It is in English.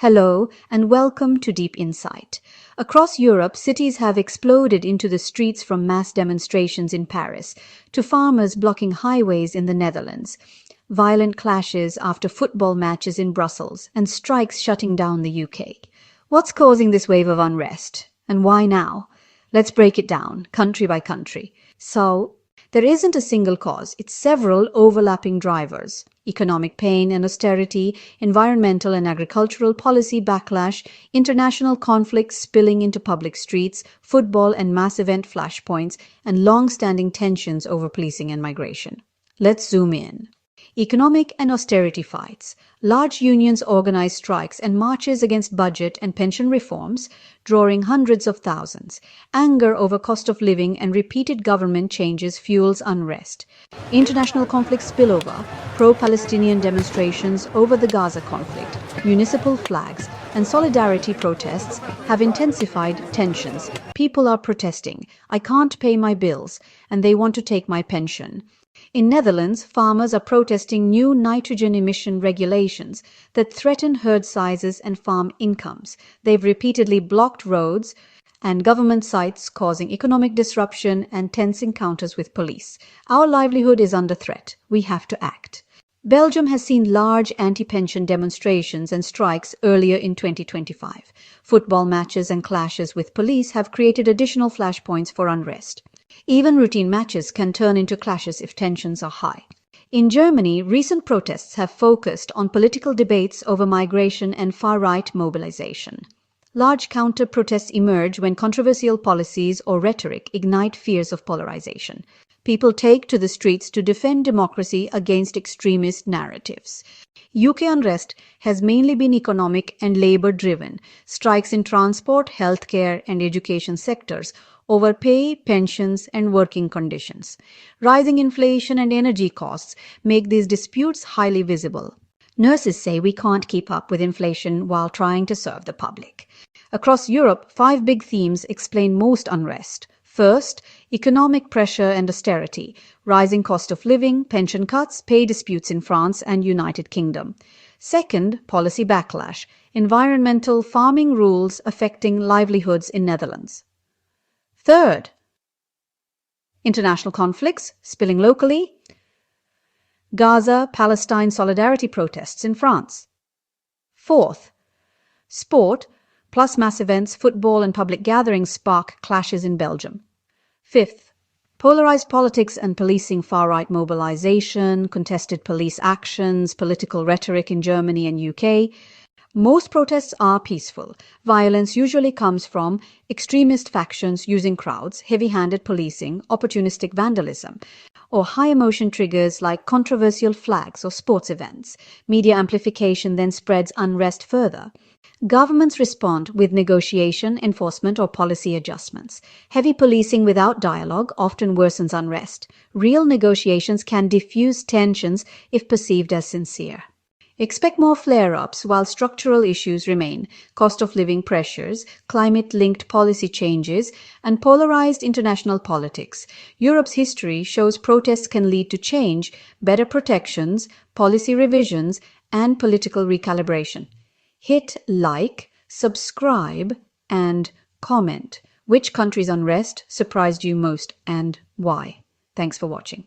Hello, and welcome to Deep Insight. Across Europe, cities have exploded into the streets from mass demonstrations in Paris to farmers blocking highways in the Netherlands, violent clashes after football matches in Brussels, and strikes shutting down the UK. What's causing this wave of unrest? And why now? Let's break it down, country by country. So, there isn't a single cause, it's several overlapping drivers. Economic pain and austerity, environmental and agricultural policy backlash, international conflicts spilling into public streets, football and mass event flashpoints, and long-standing tensions over policing and migration. Let's zoom in. Economic and austerity fights. Large unions organize strikes and marches against budget and pension reforms, drawing hundreds of thousands. Anger over cost of living and repeated government changes fuels unrest. International conflict spillover, pro-Palestinian demonstrations over the Gaza conflict, municipal flags, and solidarity protests have intensified tensions. People are protesting, "I can't pay my bills," and they want to take my pension. In Netherlands, farmers are protesting new nitrogen emission regulations that threaten herd sizes and farm incomes. They've repeatedly blocked roads and government sites, causing economic disruption and tense encounters with police. Our livelihood is under threat. We have to act. Belgium has seen large anti-pension demonstrations and strikes earlier in 2025. Football matches and clashes with police have created additional flashpoints for unrest. Even routine matches can turn into clashes if tensions are high. In Germany, recent protests have focused on political debates over migration and far-right mobilization. Large counter-protests emerge when controversial policies or rhetoric ignite fears of polarization. People take to the streets to defend democracy against extremist narratives. UK unrest has mainly been economic and labor-driven. Strikes in transport, healthcare, and education sectors over pay, pensions, and working conditions. Rising inflation and energy costs make these disputes highly visible. Nurses say we can't keep up with inflation while trying to serve the public. Across Europe, 5 big themes explain most unrest. First, economic pressure and austerity, rising cost of living, pension cuts, pay disputes in France and United Kingdom. Second, policy backlash, environmental farming rules affecting livelihoods in Netherlands. Third, international conflicts spilling locally. Gaza, Palestine solidarity protests in France. Fourth, sport plus mass events, football and public gatherings spark clashes in Belgium. Fifth, polarized politics and policing, far-right mobilization, contested police actions, political rhetoric in Germany and UK. Most protests are peaceful. Violence usually comes from extremist factions using crowds, heavy-handed policing, opportunistic vandalism, or high-emotion triggers like controversial flags or sports events. Media amplification then spreads unrest further. Governments respond with negotiation, enforcement, or policy adjustments. Heavy policing without dialogue often worsens unrest. Real negotiations can diffuse tensions if perceived as sincere. Expect more flare-ups while structural issues remain: cost of living pressures, climate-linked policy changes, and polarized international politics. Europe's history shows protests can lead to change, better protections, policy revisions, and political recalibration. Hit like, subscribe, and comment. Which country's unrest surprised you most and why? Thanks for watching.